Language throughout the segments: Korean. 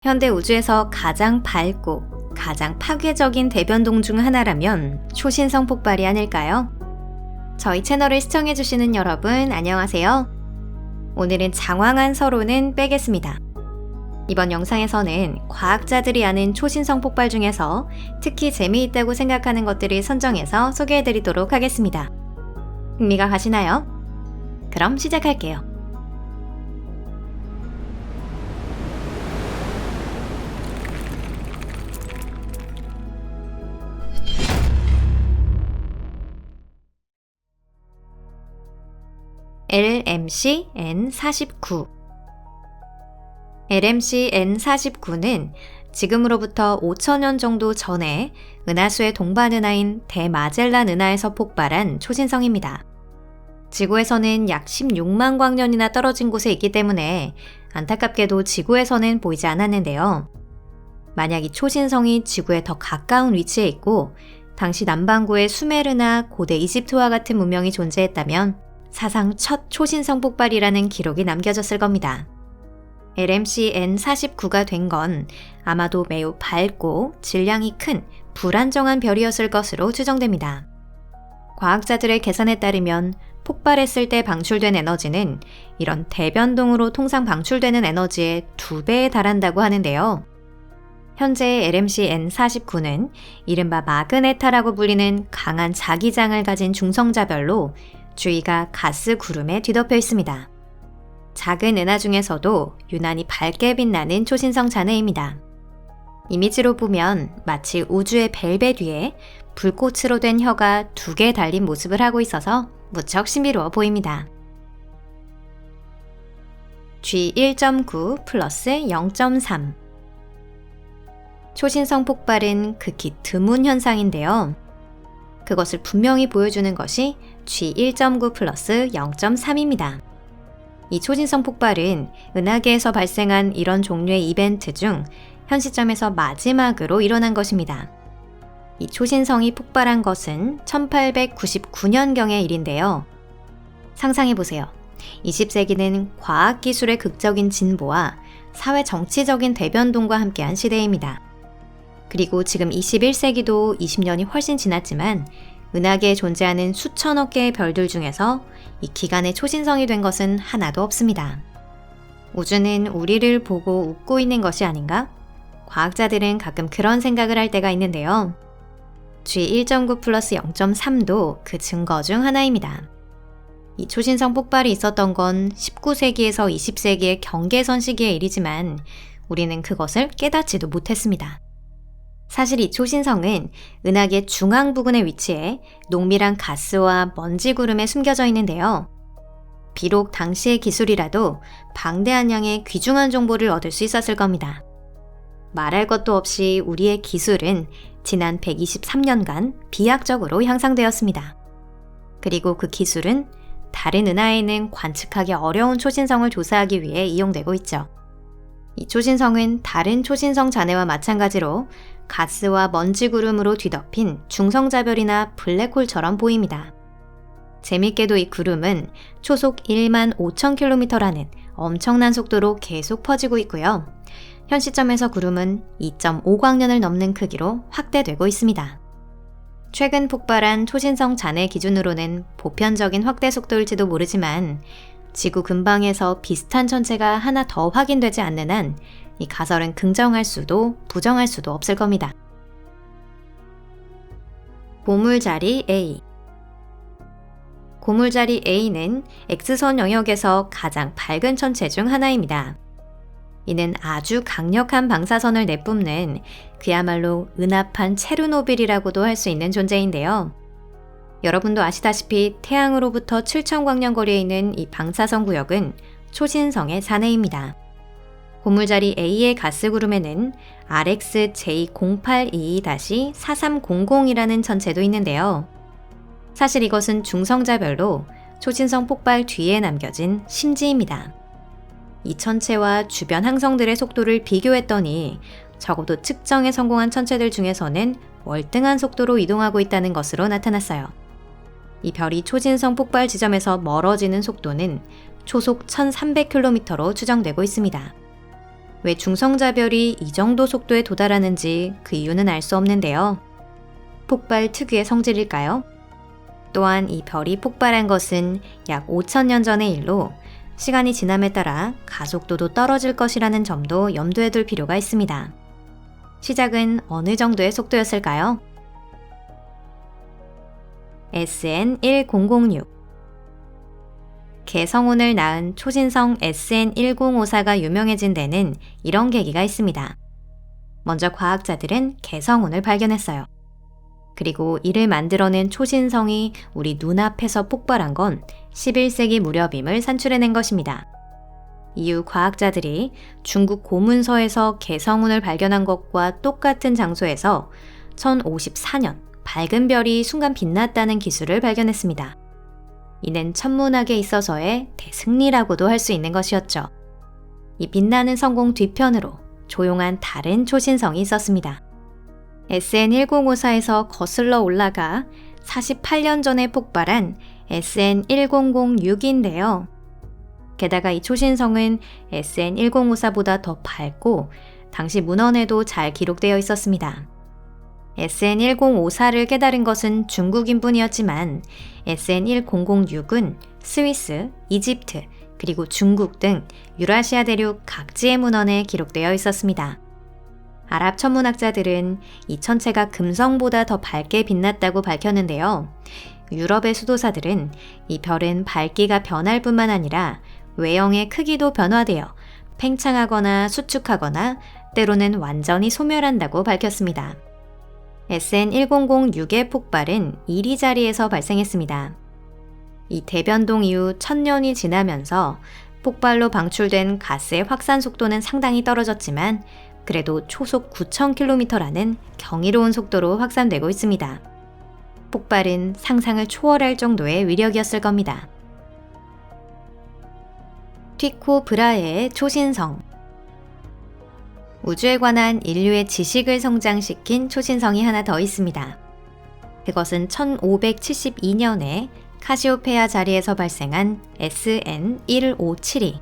현대 우주에서 가장 밝고 가장 파괴적인 대변동 중 하나라면 초신성 폭발이 아닐까요? 저희 채널을 시청해주시는 여러분 안녕하세요. 오늘은 장황한 서론은 빼겠습니다. 이번 영상에서는 과학자들이 아는 초신성 폭발 중에서 특히 재미있다고 생각하는 것들을 선정해서 소개해드리도록 하겠습니다. 흥미가 가시나요? 그럼 시작할게요. LMC N49 LMC N49는 지금으로부터 5,000년 정도 전에 은하수의 동반 은하인 대마젤란 은하에서 폭발한 초신성입니다. 지구에서는 약 16만 광년이나 떨어진 곳에 있기 때문에 안타깝게도 지구에서는 보이지 않았는데요. 만약 이 초신성이 지구에 더 가까운 위치에 있고 당시 남반구에 수메르나 고대 이집트와 같은 문명이 존재했다면 사상 첫 초신성 폭발이라는 기록이 남겨졌을 겁니다. LMC N49가 된 건 아마도 매우 밝고 질량이 큰 불안정한 별이었을 것으로 추정됩니다. 과학자들의 계산에 따르면 폭발했을 때 방출된 에너지는 이런 대변동으로 통상 방출되는 에너지의 2배에 달한다고 하는데요. 현재의 LMC N49는 이른바 마그네타라고 불리는 강한 자기장을 가진 중성자별로 주위가 가스 구름에 뒤덮여 있습니다. 작은 은하 중에서도 유난히 밝게 빛나는 초신성 잔해입니다. 이미지로 보면 마치 우주의 벨벳 위에 불꽃으로 된 혀가 2개 달린 모습을 하고 있어서 무척 신비로워 보입니다. G1.9 플러스 0.3 초신성 폭발은 극히 드문 현상인데요. 그것을 분명히 보여주는 것이 G1.9 플러스 0.3입니다. 이 초신성 폭발은 은하계에서 발생한 이런 종류의 이벤트 중 현 시점에서 마지막으로 일어난 것입니다. 이 초신성이 폭발한 것은 1899년경의 일인데요. 상상해보세요. 20세기는 과학기술의 극적인 진보와 사회 정치적인 대변동과 함께한 시대입니다. 그리고 지금 21세기도 20년이 훨씬 지났지만 은하계에 존재하는 수천억 개의 별들 중에서 이 기간에 초신성이 된 것은 하나도 없습니다. 우주는 우리를 보고 웃고 있는 것이 아닌가? 과학자들은 가끔 그런 생각을 할 때가 있는데요. G1.9 플러스 0.3도 그 증거 중 하나입니다. 이 초신성 폭발이 있었던 건 19세기에서 20세기의 경계선 시기의 일이지만 우리는 그것을 깨닫지도 못했습니다. 사실 이 초신성은 은하계 중앙 부근에 위치해 농밀한 가스와 먼지 구름에 숨겨져 있는데요. 비록 당시의 기술이라도 방대한 양의 귀중한 정보를 얻을 수 있었을 겁니다. 말할 것도 없이 우리의 기술은 지난 123년간 비약적으로 향상되었습니다. 그리고 그 기술은 다른 은하에는 관측하기 어려운 초신성을 조사하기 위해 이용되고 있죠. 이 초신성은 다른 초신성 잔해와 마찬가지로 가스와 먼지 구름으로 뒤덮인 중성자별이나 블랙홀처럼 보입니다. 재밌게도 이 구름은 초속 1만 5천 km라는 엄청난 속도로 계속 퍼지고 있고요. 현 시점에서 구름은 2.5광년을 넘는 크기로 확대되고 있습니다. 최근 폭발한 초신성 잔해 기준으로는 보편적인 확대 속도일지도 모르지만 지구 근방에서 비슷한 천체가 하나 더 확인되지 않는 한 이 가설은 긍정할 수도 부정할 수도 없을 겁니다. 고물자리 A 고물자리 A는 X선 영역에서 가장 밝은 천체 중 하나입니다. 이는 아주 강력한 방사선을 내뿜는 그야말로 은하판 체르노빌이라고도 할 수 있는 존재인데요. 여러분도 아시다시피 태양으로부터 7,000광년 거리에 있는 이 방사선 구역은 초신성의 잔해입니다. 고물자리 A의 가스 구름에는 RxJ0822-4300이라는 천체도 있는데요. 사실 이것은 중성자별로 초신성 폭발 뒤에 남겨진 심지입니다. 이 천체와 주변 항성들의 속도를 비교했더니 적어도 측정에 성공한 천체들 중에서는 월등한 속도로 이동하고 있다는 것으로 나타났어요. 이 별이 초신성 폭발 지점에서 멀어지는 속도는 초속 1300km로 추정되고 있습니다. 왜 중성자별이 이 정도 속도에 도달하는지 그 이유는 알 수 없는데요. 폭발 특유의 성질일까요? 또한 이 별이 폭발한 것은 약 5,000년 전의 일로 시간이 지남에 따라 가속도도 떨어질 것이라는 점도 염두에 둘 필요가 있습니다. 시작은 어느 정도의 속도였을까요? SN1006 개성운을 낳은 초신성 SN1054가 유명해진 데는 이런 계기가 있습니다. 먼저 과학자들은 개성운을 발견했어요. 그리고 이를 만들어낸 초신성이 우리 눈앞에서 폭발한 건 11세기 무렵임을 산출해낸 것입니다. 이후 과학자들이 중국 고문서에서 개성운을 발견한 것과 똑같은 장소에서 1054년 밝은 별이 순간 빛났다는 기술을 발견했습니다. 이는 천문학에 있어서의 대승리라고도 할 수 있는 것이었죠. 이 빛나는 성공 뒤편으로 조용한 다른 초신성이 있었습니다. SN1054에서 거슬러 올라가 48년 전에 폭발한 SN1006인데요. 게다가 이 초신성은 SN1054보다 더 밝고 당시 문헌에도 잘 기록되어 있었습니다. SN1054를 깨달은 것은 중국인 뿐이었지만 SN1006은 스위스, 이집트, 그리고 중국 등 유라시아 대륙 각지의 문헌에 기록되어 있었습니다. 아랍 천문학자들은 이 천체가 금성보다 더 밝게 빛났다고 밝혔는데요. 유럽의 수도사들은 이 별은 밝기가 변할 뿐만 아니라 외형의 크기도 변화되어 팽창하거나 수축하거나 때로는 완전히 소멸한다고 밝혔습니다. SN1006의 폭발은 이리자리에서 발생했습니다. 이 대변동 이후 1000년이 지나면서 폭발로 방출된 가스의 확산 속도는 상당히 떨어졌지만 그래도 초속 9,000km라는 경이로운 속도로 확산되고 있습니다. 폭발은 상상을 초월할 정도의 위력이었을 겁니다. 티코 브라헤의 초신성. 우주에 관한 인류의 지식을 성장시킨 초신성이 하나 더 있습니다. 그것은 1572년에 카시오페아 자리에서 발생한 SN1572.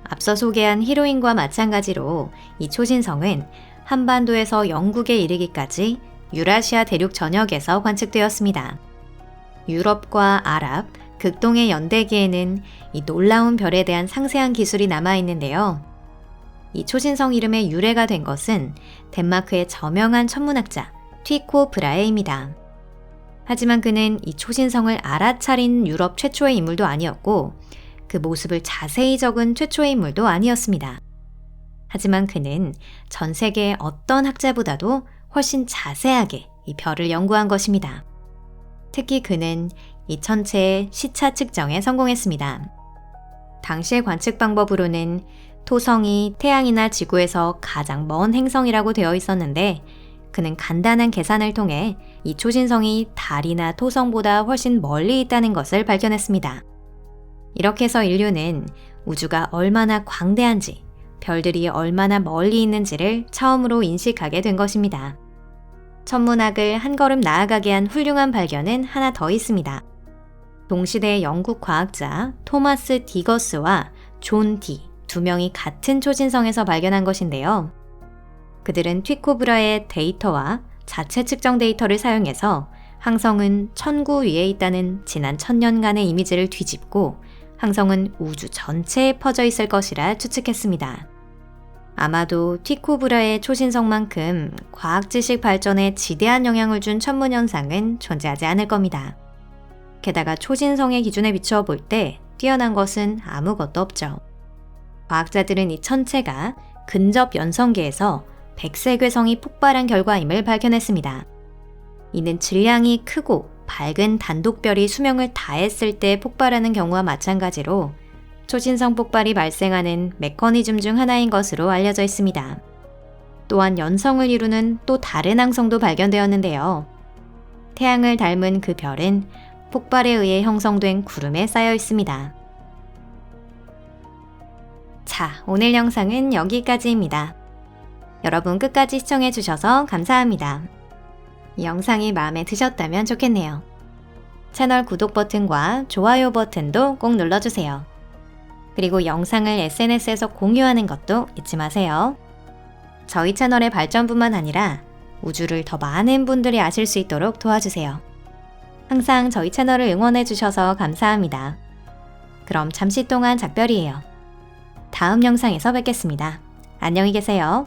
앞서 소개한 히로인과 마찬가지로 이 초신성은 한반도에서 영국에 이르기까지 유라시아 대륙 전역에서 관측되었습니다. 유럽과 아랍, 극동의 연대기에는 이 놀라운 별에 대한 상세한 기술이 남아있는데요. 이 초신성 이름의 유래가 된 것은 덴마크의 저명한 천문학자 티코 브라헤입니다. 하지만 그는 이 초신성을 알아차린 유럽 최초의 인물도 아니었고 그 모습을 자세히 적은 최초의 인물도 아니었습니다. 하지만 그는 전 세계의 어떤 학자보다도 훨씬 자세하게 이 별을 연구한 것입니다. 특히 그는 이 천체의 시차 측정에 성공했습니다. 당시의 관측 방법으로는 토성이 태양이나 지구에서 가장 먼 행성이라고 되어 있었는데 그는 간단한 계산을 통해 이 초신성이 달이나 토성보다 훨씬 멀리 있다는 것을 발견했습니다. 이렇게 해서 인류는 우주가 얼마나 광대한지, 별들이 얼마나 멀리 있는지를 처음으로 인식하게 된 것입니다. 천문학을 한 걸음 나아가게 한 훌륭한 발견은 하나 더 있습니다. 동시대의 영국 과학자 토마스 디거스와 존 디 두 명이 같은 초신성에서 발견한 것인데요. 그들은 티코 브라의 데이터와 자체 측정 데이터를 사용해서 항성은 천구 위에 있다는 지난 1000년간의 이미지를 뒤집고 항성은 우주 전체에 퍼져 있을 것이라 추측했습니다. 아마도 티코 브라의 초신성만큼 과학 지식 발전에 지대한 영향을 준 천문현상은 존재하지 않을 겁니다. 게다가 초신성의 기준에 비추어 볼 때 뛰어난 것은 아무것도 없죠. 과학자들은 이 천체가 근접 연성계에서 백색괴성이 폭발한 결과임을 발견했습니다. 이는 질량이 크고 밝은 단독별이 수명을 다했을 때 폭발하는 경우와 마찬가지로 초신성 폭발이 발생하는 메커니즘 중 하나인 것으로 알려져 있습니다. 또한 연성을 이루는 또 다른 항성도 발견되었는데요. 태양을 닮은 그 별은 폭발에 의해 형성된 구름에 쌓여 있습니다. 자, 오늘 영상은 여기까지입니다. 여러분 끝까지 시청해주셔서 감사합니다. 이 영상이 마음에 드셨다면 좋겠네요. 채널 구독 버튼과 좋아요 버튼도 꼭 눌러주세요. 그리고 영상을 SNS에서 공유하는 것도 잊지 마세요. 저희 채널의 발전뿐만 아니라 우주를 더 많은 분들이 아실 수 있도록 도와주세요. 항상 저희 채널을 응원해 주셔서 감사합니다. 그럼 잠시 동안 작별이에요. 다음 영상에서 뵙겠습니다. 안녕히 계세요.